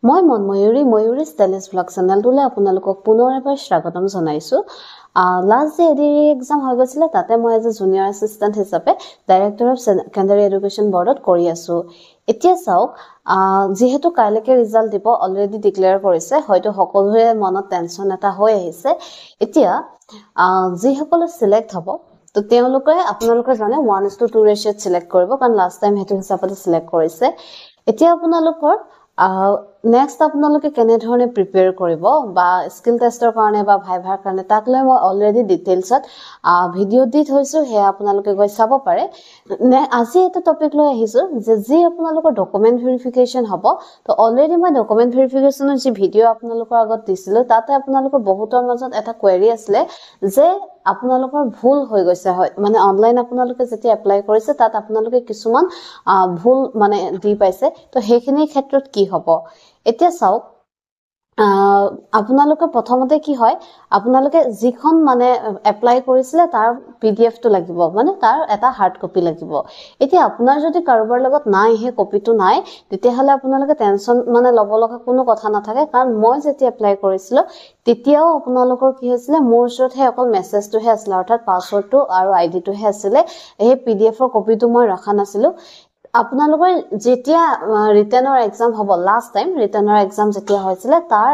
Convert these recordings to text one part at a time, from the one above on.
মই ময়ূৰী stylish blog চেনেলটোলৈ আপোনালোকক পুনৰ এবাৰ স্বাগতম জনাইছো। লাষ্ট যে এডিআৰি এক্সাম হৈ গৈছিলে তাতে মই এজ এ জুনিয়ৰ এছিষ্টেণ্ট হিচাপে ডাইৰেক্টৰ অফ ছেকেণ্ডাৰী এডুকেশ্যন বৰ্ডত কৰি আছো। এতিয়া চাওক, যিহেতু কাইলৈকে ৰিজাল্ট দিব অলৰেডি ডিক্লেয়াৰ কৰিছে, হয়তো সকলোৰে মনত টেনশ্যন এটা হৈ আহিছে। এতিয়া যিসকলে চিলেক্ট হ'ব তো তেওঁলোকে আপোনালোকে জানে 1:2 ৰেচিঅ'ত চিলেক্ট কৰিব, কাৰণ লাষ্ট টাইম সেইটো হিচাপতে চিলেক্ট কৰিছে। এতিয়া আপোনালোকৰ নেক্সট আপোনালোকে কেনেধৰণে প্ৰিপেয়াৰ কৰিব বা স্কিল টেষ্টৰ কাৰণে বা ভাইভাৰ কাৰণে তাক লৈ মই অলৰেডি ডিটেইলছত ভিডিঅ' দি থৈছো, সেয়া আপোনালোকে গৈ চাব পাৰে। আজি এটা টপিক লৈ আহিছো যে যি আপোনালোকৰ ডকুমেণ্ট ভেৰিফিকেশ্যন হ'ব, তো অলৰেডি মই ডকুমেণ্ট ভেৰিফিকেশ্যনৰ যি ভিডিঅ' আপোনালোকৰ আগত দিছিলো তাতে আপোনালোকৰ বহুতৰ মাজত এটা কুৱেৰি আছিলে যে আপোনালোকৰ ভুল হৈ গৈছে, হয় মানে অনলাইন আপোনালোকে যেতিয়া এপ্লাই কৰিছে তাত আপোনালোকে কিছুমান ভুল মানে দি পাইছে, তো সেইখিনিৰ ক্ষেত্ৰত কি হ'ব। এতিয়া চাওক, আপোনালোকে প্ৰথমতে কি হয়, আপোনালোকে যিখন মানে এপ্লাই কৰিছিলে তাৰ PDF-টো লাগিব, মানে তাৰ এটা হাৰ্ড কপি লাগিব। এতিয়া আপোনাৰ যদি কাৰোবাৰ লগত নাই, সেই কপিটো নাই, তেতিয়াহ'লে আপোনালোকে টেনশ্যন মানে ল'ব লগা কোনো কথা নাথাকে, কাৰণ মই যেতিয়া এপ্লাই কৰিছিলো তেতিয়াও আপোনালোকৰ কি হৈছিলে, মোৰ ওচৰতহে অকল মেছেজটোহে আছিলে, অৰ্থাৎ পাছৱৰ্ডটো আৰু আইডিটোহে আছিলে, সেই PDF-ৰ কপিটো মই ৰখা নাছিলো। আপোনালোকৰ যেতিয়া ৰিটেনৰ এক্সাম হ'ব, লাষ্ট টাইম ৰিটেনৰ এক্সাম যেতিয়া হৈছিলে তাৰ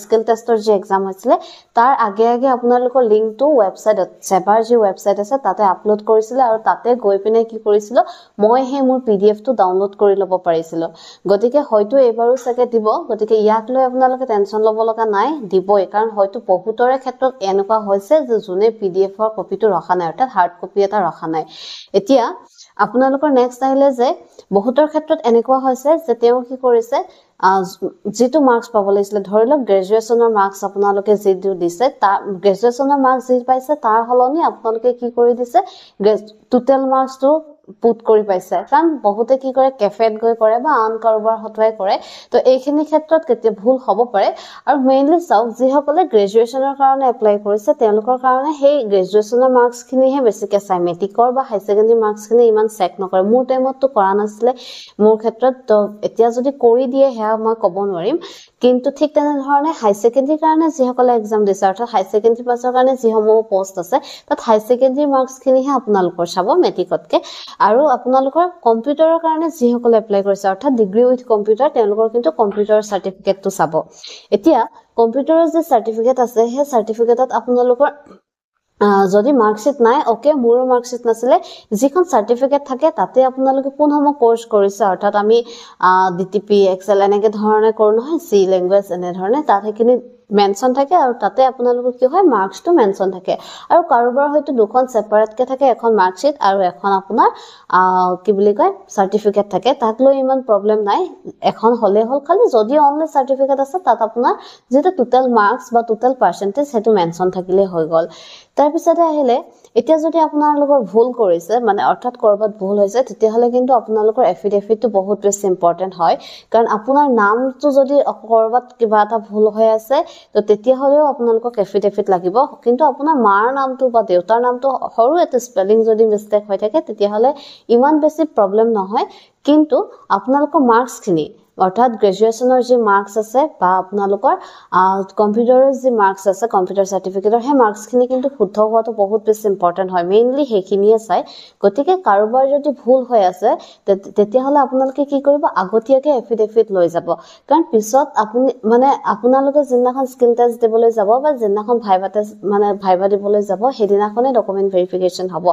স্কিল টেষ্টৰ যি এক্সাম হৈছিলে তাৰ আগে আগে আপোনালোকৰ লিংকটো ৱেবছাইটত চেবাৰ যি ৱেবছাইট আছে তাতে আপলোড কৰিছিলে, আৰু তাতে গৈ পিনে কি কৰিছিলো, মই সেই মোৰ PDF-টো ডাউনলোড কৰি ল'ব পাৰিছিলো। গতিকে হয়তো এইবাৰো চাগে দিব, গতিকে ইয়াক লৈ আপোনালোকে টেনশ্যন ল'ব লগা নাই, দিবই, কাৰণ হয়তো বহুতৰে ক্ষেত্ৰত এনেকুৱা হৈছে যে যোনে PDF-ৰ কপিটো ৰখা নাই, অৰ্থাৎ হাৰ্ড কপি এটা ৰখা নাই। এতিয়া আপোনালোকৰ নেক্সট আহিলে যে বহুতৰ ক্ষেত্ৰত এনেকুৱা হৈছে যে তেওঁ কি কৰিছে, যিটো মাৰ্কছ পাব লাগিছিলে, ধৰি লওক গ্ৰেজুৱেশ্যনৰ মাৰ্কছ আপোনালোকে যিটো দিছে, তাৰ গ্ৰেজুৱেশ্যনৰ মাৰ্কছ যি পাইছে তাৰ সলনি আপোনালোকে কি কৰি দিছে, টোটেল মাৰ্কছটো পুট কৰি পাইছে। কাৰণ বহুতে কি কৰে, কেফেত গৈ কৰে বা আন কাৰোবাৰ হতুৱাই কৰে, তো এইখিনি ক্ষেত্ৰত কেতিয়া ভুল হ'ব পাৰে। আৰু মেইনলি চাওক, যিসকলে গ্ৰেজুৱেশ্যনৰ কাৰণে এপ্লাই কৰিছে তেওঁলোকৰ কাৰণে সেই গ্ৰেজুৱেশ্যনৰ মাৰ্কছখিনিহে বেছিকৈ চাই, মেট্ৰিকৰ বা হাই ছেকেণ্ডেৰী মাৰ্কছখিনি ইমান চেক নকৰে। মোৰ টাইমততো কৰা নাছিলে মোৰ ক্ষেত্ৰত, তো এতিয়া যদি কৰি দিয়ে সেয়া মই ক'ব নোৱাৰিম, কিন্তু ঠিক তেনেধৰণে হাই ছেকেণ্ডেৰীৰ কাৰণে যিসকলে এক্সাম দিছে, অৰ্থাৎ হাই ছেকেণ্ডেৰী পাছৰ কাৰণে যিসমূহ পষ্ট আছে তাত হাই ছেকেণ্ডেৰী মাৰ্কছখিনিহে আপোনালোকৰ চাব মেট্ৰিকতকে। আৰু আপোনালোকৰ কম্পিউটাৰৰ কাৰণে যিসকলে এপ্লাই কৰিছে, অৰ্থাৎ ডিগ্ৰী উইথ কম্পিউটাৰ, তেওঁলোকৰ কিন্তু কম্পিউটাৰ চাৰ্টিফিকেটটো চাব। এতিয়া কম্পিউটাৰৰ যি চাৰ্টিফিকেট আছে সেই চাৰ্টিফিকেটত আপোনালোকৰ যদি মাৰ্কশ্বিট নাই, অ'কে, মোৰো মাৰ্কশ্বিট নাছিলে, যিখন চাৰ্টিফিকেট থাকে তাতে আপোনালোকে কোনসমূহ কোৰ্চ কৰিছে, অৰ্থাৎ আমি DTP, Excel এনেকে ধৰণে কৰোঁ নহয়, C লেংগুৱেজ এনেধৰণে, তাত সেইখিনি মেনশ্যন থাকে, আৰু তাতে আপোনালোকৰ কি হয়, মাৰ্কছটো মেনশ্যন থাকে। আৰু কাৰোবাৰ হয়তো দুখন ছেপাৰেটকে থাকে, এখন মাৰ্কশ্বিট আৰু এখন আপোনাৰ কি বুলি কয় চাৰ্টিফিকেট থাকে, তাক লৈ ইমান প্ৰব্লেম নাই, এখন হ'লে হ'ল। খালি যদি অনলি চাৰ্টিফিকেট আছে তাত আপোনাৰ যিটো টোটেল মাৰ্কছ বা টোটেল পাৰ্চেণ্টেজ সেইটো মেনশ্যন থাকিলে হৈ গ'ল। তাৰপিছতে আহিলে, এতিয়া যদি আপোনালোকৰ ভুল কৰিছে, মানে অৰ্থাৎ ক'ৰবাত ভুল হৈছে, তেতিয়াহ'লে কিন্তু আপোনালোকৰ এফিডেভিটটো বহুত বেছি ইম্পৰ্টেণ্ট হয়, কাৰণ আপোনাৰ নামটো যদি ক'ৰবাত কিবা এটা ভুল হৈ আছে তো তেতিয়াহ'লেও আপোনালোকক এফিডেভিট লাগিব। কিন্তু আপোনাৰ মাৰ নামটো বা দেউতাৰ নামটো সৰু এটা স্পেলিং যদি মিষ্টেক হৈ থাকে তেতিয়াহ'লে ইমান বেছি প্ৰব্লেম নহয়, কিন্তু আপোনালোকৰ মাৰ্কছখিনি, অৰ্থাৎ গ্ৰেজুৱেশ্যনৰ যি মাৰ্কছ আছে বা আপোনালোকৰ কম্পিউটাৰৰ যি মাৰ্কছ আছে, কম্পিউটাৰ চাৰ্টিফিকেটৰ, সেই মাৰ্কছখিনি কিন্তু শুদ্ধ হোৱাটো বহুত বেছি ইম্পৰ্টেণ্ট হয়, মেইনলি সেইখিনিয়ে চাই। গতিকে কাৰোবাৰ যদি ভুল হৈ আছে তেতিয়াহ'লে আপোনালোকে কি কৰিব, আগতীয়াকৈ এফিডেভিট লৈ যাব, কাৰণ পিছত আপোনালোকে যিদিনাখন স্কিল টেষ্ট দিবলৈ যাব বা যিদিনাখন ভাইভা দিবলৈ যাব সেইদিনাখনে ডকুমেণ্ট ভেৰিফিকেশ্যন হ'ব।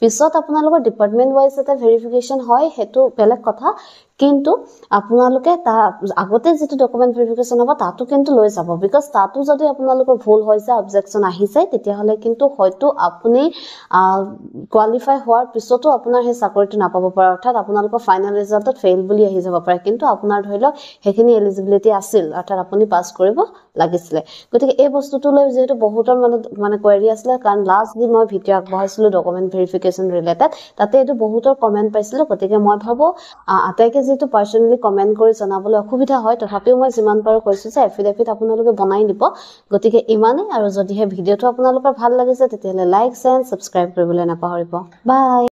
পিছত আপোনালোকৰ ডিপাৰ্টমেণ্ট ৱাইজ এটা ভেৰিফিকেশ্যন হয়, সেইটো বেলেগ কথা, কিন্তু আপোনালোকে তাৰ আগতে যিটো ডকুমেণ্ট ভেৰিফিকেশ্যন হ'ব তাতো কিন্তু লৈ যাব, বিকজ তাতো যদি আপোনালোকৰ ভুল হৈ যায়, অবজেকশ্যন আহি যায়, তেতিয়াহ'লে কিন্তু হয়তো আপুনি কোৱালিফাই হোৱাৰ পিছতো আপোনাৰ সেই চাকৰিটো নাপাব পাৰে, অৰ্থাৎ আপোনালোকৰ ফাইনেল ৰিজাল্টত ফেইল বুলি আহি যাব পাৰে, কিন্তু আপোনাৰ ধৰি লওক সেইখিনি এলিজিবিলিটি আছিল, অৰ্থাৎ আপুনি পাছ কৰিব লাগিছিলে। গতিকে এই বস্তুটো লৈ যিহেতু বহুতৰ মানে কুৱেৰি আছিলে, কাৰণ লাষ্ট যি মই ভিডিঅ' আগবঢ়াইছিলোঁ ডকুমেণ্ট ভেৰিফিকেশ্যন ৰিলেটেড, তাতে এইটো বহুতৰ কমেণ্ট পাইছিলোঁ। গতিকে মই ভাবোঁ আটাইকে যিহেতু পাৰ্চনেলি কমেণ্ট কৰি জনাবলৈ অসুবিধা হয়, তথাপিও মই যিমান পাৰোঁ কৈছোঁ যে এফিডেভিট আপোনালোকে বনাই দিব। গতিকে ইমানেই, আৰু যদিহে ভিডিঅ'টো আপোনালোকৰ ভাল লাগিছে তেতিয়াহ'লে লাইক, শ্বেয়াৰ, ছাবস্ক্ৰাইব কৰিবলৈ নাপাহৰিব। বাই।